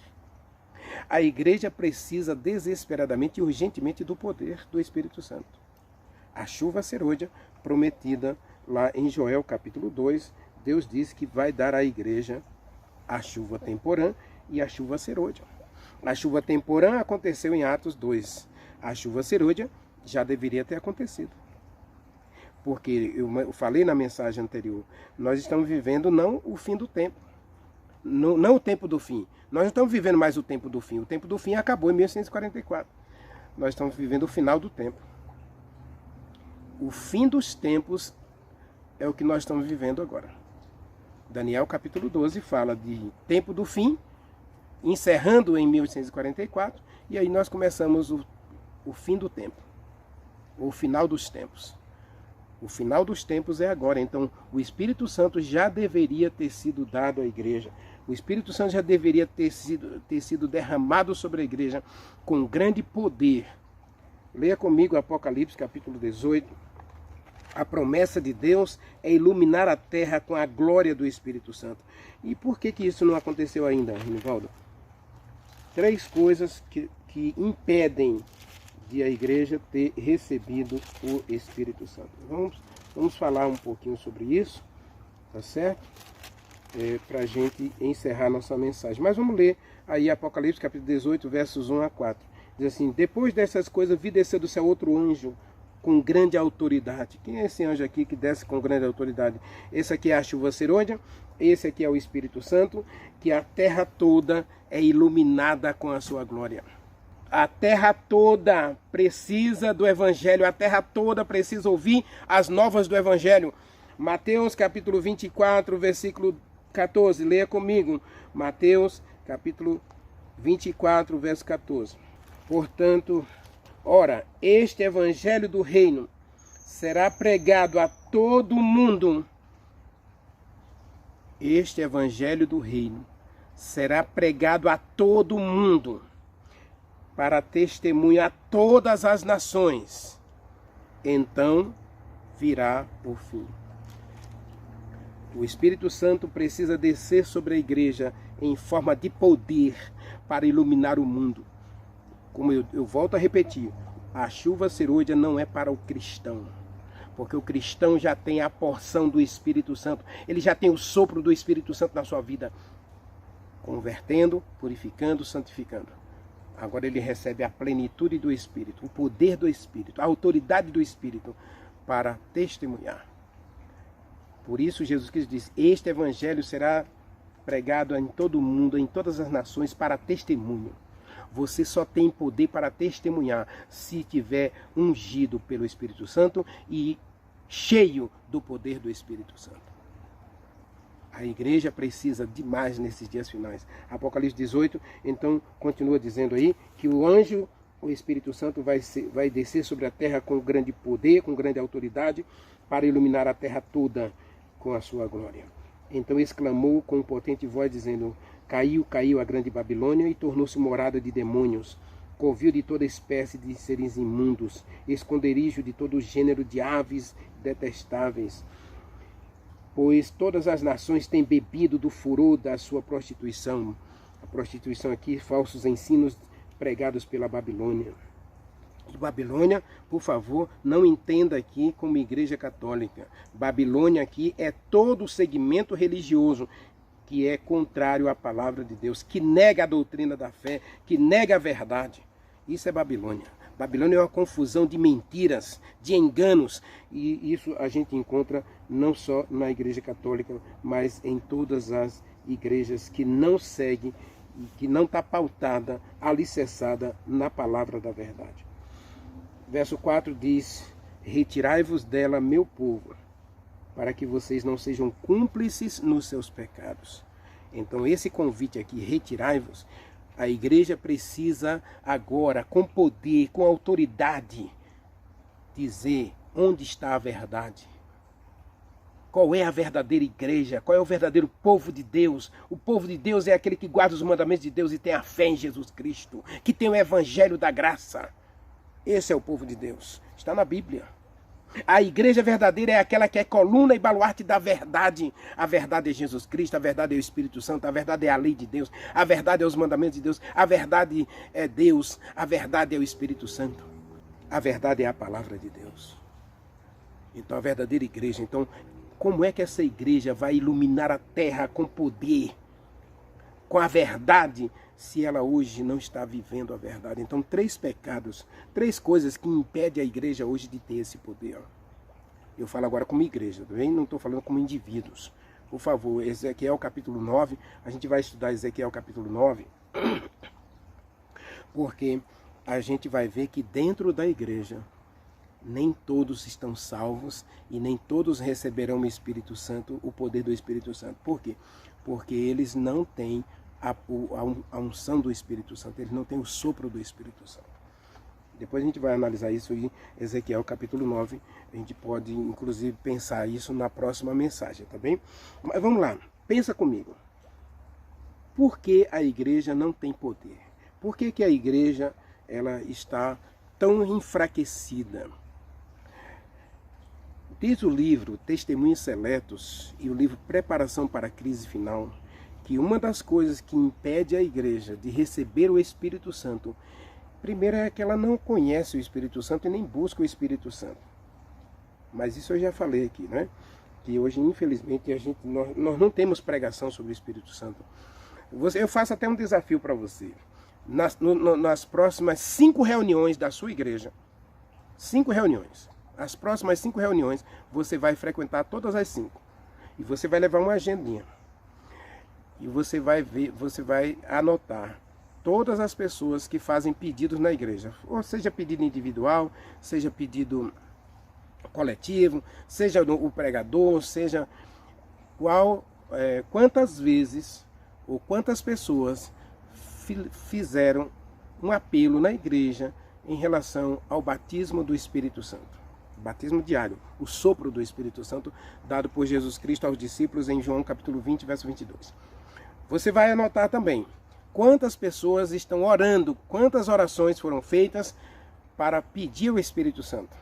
Speaker 1: A igreja precisa desesperadamente e urgentemente do poder do Espírito Santo. A chuva serôdia prometida lá em Joel capítulo 2, Deus disse que vai dar à igreja a chuva temporã e a chuva serôdia. A chuva temporã aconteceu em Atos 2. A chuva serôdia já deveria ter acontecido. Porque eu falei na mensagem anterior, nós estamos vivendo não o fim do tempo. Não o tempo do fim. Nós não estamos vivendo mais o tempo do fim. O tempo do fim acabou em 1844. Nós estamos vivendo o final do tempo. O fim dos tempos é o que nós estamos vivendo agora. Daniel capítulo 12 fala de tempo do fim, encerrando em 1844, e aí nós começamos o fim do tempo, o final dos tempos. O final dos tempos é agora. Então, o Espírito Santo já deveria ter sido dado à igreja. O Espírito Santo já deveria ter sido derramado sobre a igreja com grande poder. Leia comigo Apocalipse capítulo 18. A promessa de Deus é iluminar a terra com a glória do Espírito Santo. E por que isso não aconteceu ainda, Rinivaldo? 3 coisas que impedem de a igreja ter recebido o Espírito Santo. Vamos falar um pouquinho sobre isso, tá certo? Para a gente encerrar nossa mensagem. Mas vamos ler aí Apocalipse capítulo 18, versos 1 a 4. Diz assim: depois dessas coisas vi descer do céu outro anjo com grande autoridade. Quem é esse anjo aqui que desce com grande autoridade? Esse aqui é a chuva serôdia, esse aqui é o Espírito Santo, que a terra toda é iluminada com a sua glória. A terra toda precisa do Evangelho, a terra toda precisa ouvir as novas do Evangelho. Mateus capítulo 24, versículo 14, leia comigo. Mateus capítulo 24, verso 14. Portanto, ora, este Evangelho do reino será pregado a todo mundo. Este Evangelho do reino será pregado a todo mundo, para testemunha a todas as nações. Então virá o fim. O Espírito Santo precisa descer sobre a igreja em forma de poder para iluminar o mundo. Como eu volto a repetir, a chuva serôdia não é para o cristão, porque o cristão já tem a porção do Espírito Santo, ele já tem o sopro do Espírito Santo na sua vida, convertendo, purificando, santificando. Agora ele recebe a plenitude do Espírito, o poder do Espírito, a autoridade do Espírito para testemunhar. Por isso Jesus Cristo diz: este Evangelho será pregado em todo o mundo, em todas as nações, para testemunho. Você só tem poder para testemunhar se tiver ungido pelo Espírito Santo e cheio do poder do Espírito Santo. A igreja precisa demais nesses dias finais. Apocalipse 18, então, continua dizendo aí que o anjo, o Espírito Santo, vai descer sobre a terra com grande poder, com grande autoridade, para iluminar a terra toda com a sua glória. Então exclamou com potente voz, dizendo: caiu, caiu a grande Babilônia e tornou-se morada de demônios, covil de toda espécie de seres imundos, esconderijo de todo gênero de aves detestáveis. Pois todas as nações têm bebido do furor da sua prostituição. A prostituição aqui, falsos ensinos pregados pela Babilônia. E Babilônia, por favor, não entenda aqui como igreja católica. Babilônia aqui é todo o segmento religioso que é contrário à palavra de Deus, que nega a doutrina da fé, que nega a verdade. Isso é Babilônia. Babilônia é uma confusão de mentiras, de enganos, e isso a gente encontra não só na igreja católica, mas em todas as igrejas que não seguem, que não está pautada, alicerçada na palavra da verdade. Verso 4 diz: retirai-vos dela, meu povo, para que vocês não sejam cúmplices nos seus pecados. Então esse convite aqui, retirai-vos, a igreja precisa agora, com poder, com autoridade, dizer onde está a verdade. Qual é a verdadeira igreja? Qual é o verdadeiro povo de Deus? O povo de Deus é aquele que guarda os mandamentos de Deus e tem a fé em Jesus Cristo, que tem o evangelho da graça. Esse é o povo de Deus. Está na Bíblia. A igreja verdadeira é aquela que é coluna e baluarte da verdade. A verdade é Jesus Cristo, a verdade é o Espírito Santo, a verdade é a lei de Deus, a verdade é os mandamentos de Deus, a verdade é Deus, a verdade é o Espírito Santo, a verdade é a palavra de Deus. Então a verdadeira igreja, então, como é que essa igreja vai iluminar a terra com poder, com a verdade, se ela hoje não está vivendo a verdade? Então, 3 pecados, 3 coisas que impedem a igreja hoje de ter esse poder. Eu falo agora como igreja, tá bem? Não estou falando como indivíduos. Por favor, Ezequiel capítulo 9, a gente vai estudar Ezequiel capítulo 9, porque a gente vai ver que dentro da igreja, nem todos estão salvos e nem todos receberão o Espírito Santo, o poder do Espírito Santo. Por quê? Porque eles não têm a unção do Espírito Santo, eles não têm o sopro do Espírito Santo. Depois a gente vai analisar isso em Ezequiel capítulo 9. A gente pode, inclusive, pensar isso na próxima mensagem, tá bem? Mas vamos lá, pensa comigo. Por que a igreja não tem poder? Por que que a igreja ela está tão enfraquecida? Diz o livro Testemunhos Seletos e o livro Preparação para a Crise Final, que uma das coisas que impede a igreja de receber o Espírito Santo, primeiro é que ela não conhece o Espírito Santo e nem busca o Espírito Santo. Mas isso eu já falei aqui, né? Que hoje, infelizmente, nós não temos pregação sobre o Espírito Santo. Eu faço até um desafio para você. Nas próximas 5 reuniões da sua igreja, 5 reuniões, as próximas 5 reuniões, você vai frequentar todas as 5. E você vai levar uma agendinha. E você vai anotar todas as pessoas que fazem pedidos na igreja. Ou seja pedido individual, seja pedido coletivo, seja o pregador, seja quantas vezes ou quantas pessoas fizeram um apelo na igreja em relação ao batismo do Espírito Santo. Batismo diário, o sopro do Espírito Santo dado por Jesus Cristo aos discípulos em João capítulo 20, verso 22. Você vai anotar também quantas pessoas estão orando, quantas orações foram feitas para pedir o Espírito Santo.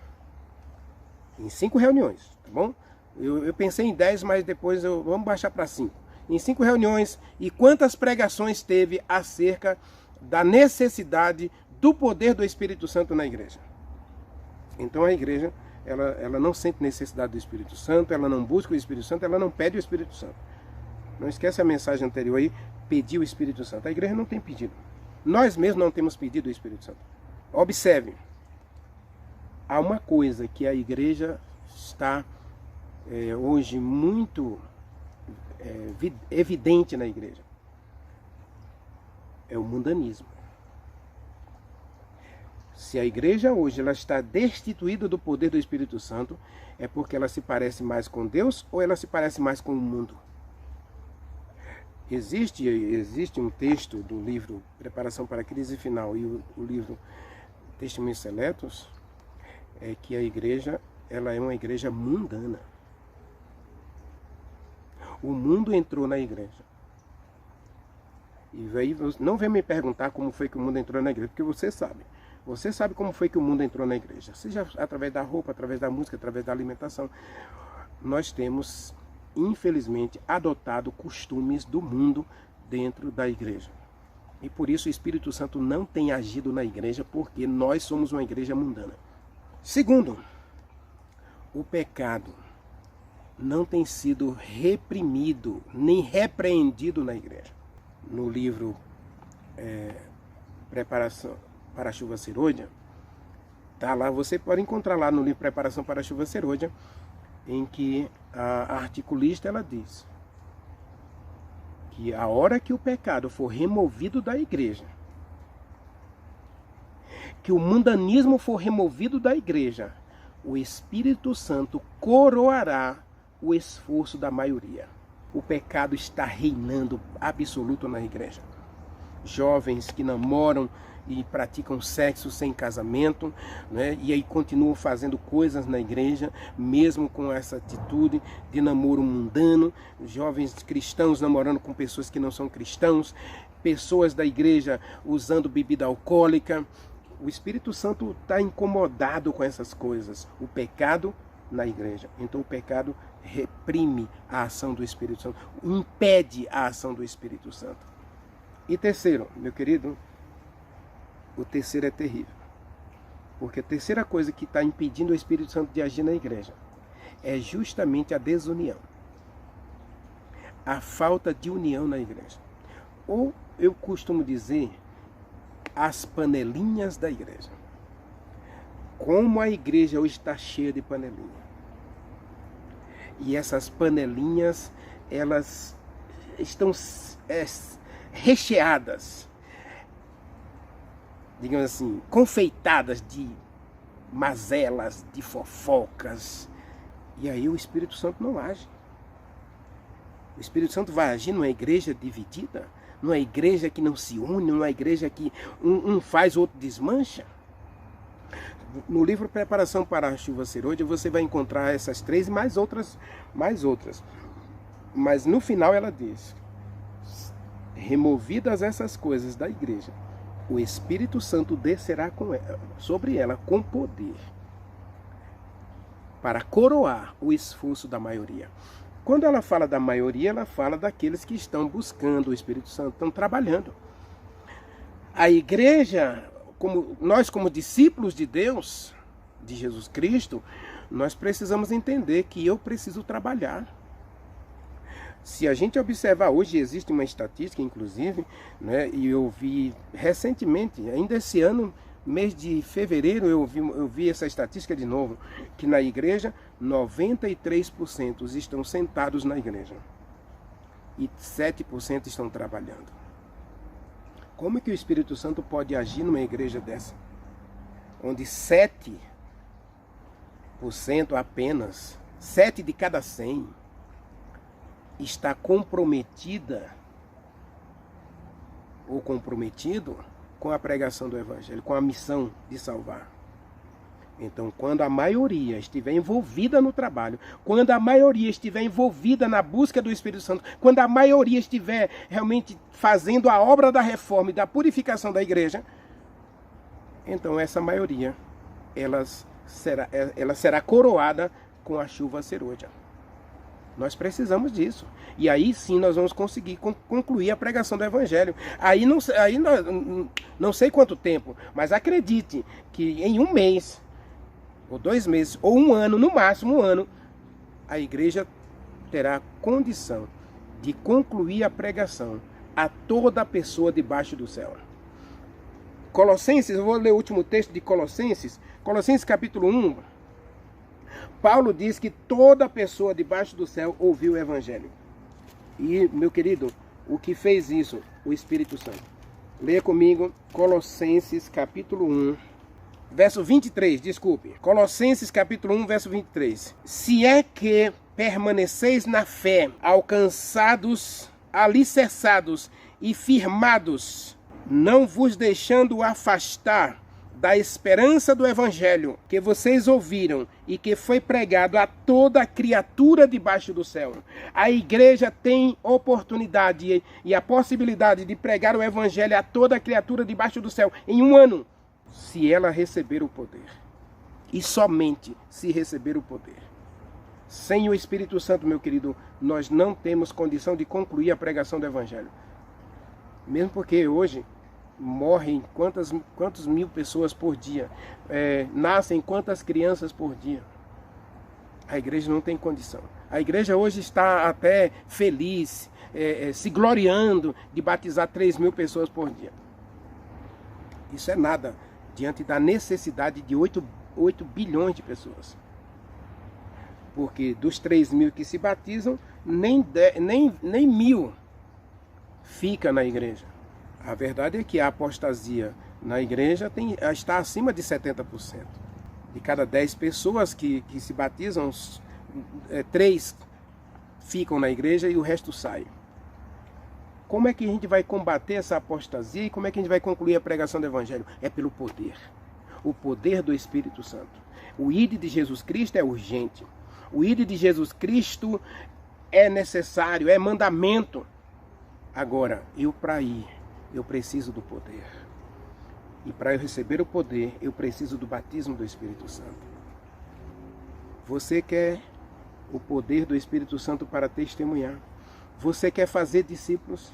Speaker 1: Em 5 reuniões, tá bom? Eu pensei em 10, mas depois vamos baixar para 5. Em 5 reuniões, e quantas pregações teve acerca da necessidade do poder do Espírito Santo na igreja. Então a igreja, ela não sente necessidade do Espírito Santo, ela não busca o Espírito Santo, ela não pede o Espírito Santo. Não esquece a mensagem anterior aí, pedir o Espírito Santo. A igreja não tem pedido. Nós mesmos não temos pedido o Espírito Santo. Observe, há uma coisa que a igreja está hoje muito evidente na igreja. É o mundanismo. Se a igreja hoje ela está destituída do poder do Espírito Santo, é porque ela se parece mais com Deus ou ela se parece mais com o mundo? Existe um texto do livro Preparação para a Crise Final e o livro Testemunhos Seletos, que a igreja ela é uma igreja mundana. O mundo entrou na igreja. E aí não vem me perguntar como foi que o mundo entrou na igreja, porque você sabe. Você sabe como foi que o mundo entrou na igreja. Seja através da roupa, através da música, através da alimentação. Nós temos, infelizmente, adotado costumes do mundo dentro da igreja. E por isso o Espírito Santo não tem agido na igreja, porque nós somos uma igreja mundana. Segundo, o pecado não tem sido reprimido, nem repreendido na igreja. No livro Preparação para a Chuva Serôdia, tá lá, você pode encontrar lá no livro Preparação para a Chuva Serôdia, em que a articulista ela diz que a hora que o pecado for removido da igreja, que o mundanismo for removido da igreja, o Espírito Santo coroará o esforço da maioria. O pecado está reinando absoluto na igreja. Jovens que namoram e praticam sexo sem casamento, né? E aí continuam fazendo coisas na igreja, mesmo com essa atitude de namoro mundano, jovens cristãos namorando com pessoas que não são cristãos, pessoas da igreja usando bebida alcoólica. O Espírito Santo está incomodado com essas coisas, o pecado na igreja. Então o pecado reprime a ação do Espírito Santo, impede a ação do Espírito Santo. E terceiro, meu querido, o terceiro é terrível. Porque a terceira coisa que está impedindo o Espírito Santo de agir na igreja é justamente a desunião. A falta de união na igreja. Ou eu costumo dizer, as panelinhas da igreja. Como a igreja hoje está cheia de panelinha. E essas panelinhas, elas estão recheadas, digamos assim, confeitadas de mazelas, de fofocas. E aí o Espírito Santo não age. O Espírito Santo vai agir numa igreja dividida, numa igreja que não se une, numa igreja que um faz, o outro desmancha. No livro Preparação para a Chuva Serôdia, você vai encontrar essas 3 e mais outras. Mas no final ela diz: removidas essas coisas da igreja, o Espírito Santo descerá sobre ela com poder, para coroar o esforço da maioria. Quando ela fala da maioria, ela fala daqueles que estão buscando o Espírito Santo, estão trabalhando. A igreja, nós como discípulos de Deus, de Jesus Cristo, nós precisamos entender que eu preciso trabalhar. Se a gente observar, hoje existe uma estatística, inclusive, né, e eu vi recentemente, ainda esse ano, mês de fevereiro, eu vi essa estatística de novo, que na igreja, 93% estão sentados na igreja e 7% estão trabalhando. Como é que o Espírito Santo pode agir numa igreja dessa? Onde 7% apenas, 7 de cada 100, está comprometida ou comprometido com a pregação do Evangelho, com a missão de salvar. Então, quando a maioria estiver envolvida no trabalho, quando a maioria estiver envolvida na busca do Espírito Santo, quando a maioria estiver realmente fazendo a obra da reforma e da purificação da igreja, então essa maioria ela será coroada com a chuva serôdia. Nós precisamos disso. E aí sim nós vamos conseguir concluir a pregação do Evangelho. Aí não sei quanto tempo, mas acredite que em 1 mês, ou 2 meses, ou 1 ano, no máximo 1 ano, a igreja terá condição de concluir a pregação a toda pessoa debaixo do céu. Colossenses, eu vou ler o último texto de Colossenses, Colossenses capítulo 1. Paulo diz que toda pessoa debaixo do céu ouviu o Evangelho. E, meu querido, o que fez isso? O Espírito Santo. Leia comigo Colossenses capítulo 1, verso 23, desculpe. Colossenses capítulo 1, verso 23. Se é que permaneceis na fé, alcançados, alicerçados e firmados, não vos deixando afastar da esperança do Evangelho que vocês ouviram e que foi pregado a toda criatura debaixo do céu. A igreja tem oportunidade e a possibilidade de pregar o Evangelho a toda criatura debaixo do céu em 1 ano, se ela receber o poder. E somente se receber o poder. Sem o Espírito Santo, meu querido, nós não temos condição de concluir a pregação do Evangelho. Mesmo porque hoje morrem quantas mil pessoas por dia, nascem quantas crianças por dia. A igreja não tem condição. A igreja hoje está até feliz, se gloriando de batizar 3.000 pessoas por dia. Isso é nada diante da necessidade de 8 bilhões de pessoas. Porque dos 3.000 que se batizam, nem 1.000 fica na igreja. A verdade é que a apostasia na igreja está acima de 70%. De cada 10 pessoas que se batizam, 3 ficam na igreja e o resto sai. Como é que a gente vai combater essa apostasia e como é que a gente vai concluir a pregação do Evangelho? É pelo poder. O poder do Espírito Santo. O ide de Jesus Cristo é urgente. O ide de Jesus Cristo é necessário, é mandamento. Agora, para ir, eu preciso do poder. E para eu receber o poder, eu preciso do batismo do Espírito Santo. Você quer o poder do Espírito Santo para testemunhar? Você quer fazer discípulos?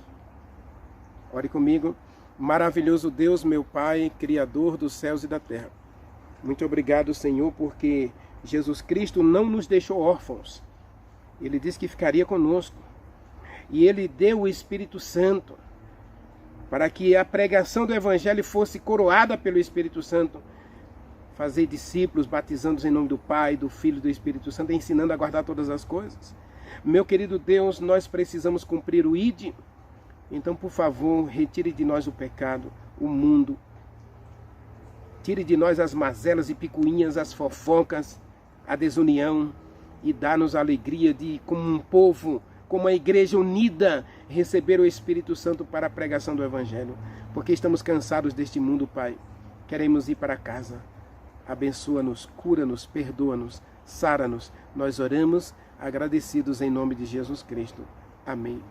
Speaker 1: Ore comigo. Maravilhoso Deus, meu Pai, Criador dos céus e da terra. Muito obrigado, Senhor, porque Jesus Cristo não nos deixou órfãos. Ele disse que ficaria conosco. E Ele deu o Espírito Santo para que a pregação do Evangelho fosse coroada pelo Espírito Santo. Fazer discípulos, batizando-os em nome do Pai, do Filho e do Espírito Santo, ensinando a guardar todas as coisas. Meu querido Deus, nós precisamos cumprir o ID. Então, por favor, retire de nós o pecado, o mundo. Tire de nós as mazelas e picuinhas, as fofocas, a desunião. E dá-nos a alegria de, como um povo, como a igreja unida, receber o Espírito Santo para a pregação do Evangelho. Porque estamos cansados deste mundo, Pai. Queremos ir para casa. abençoa-nos, cura-nos, perdoa-nos, sara-nos. Nós oramos agradecidos em nome de Jesus Cristo. Amém.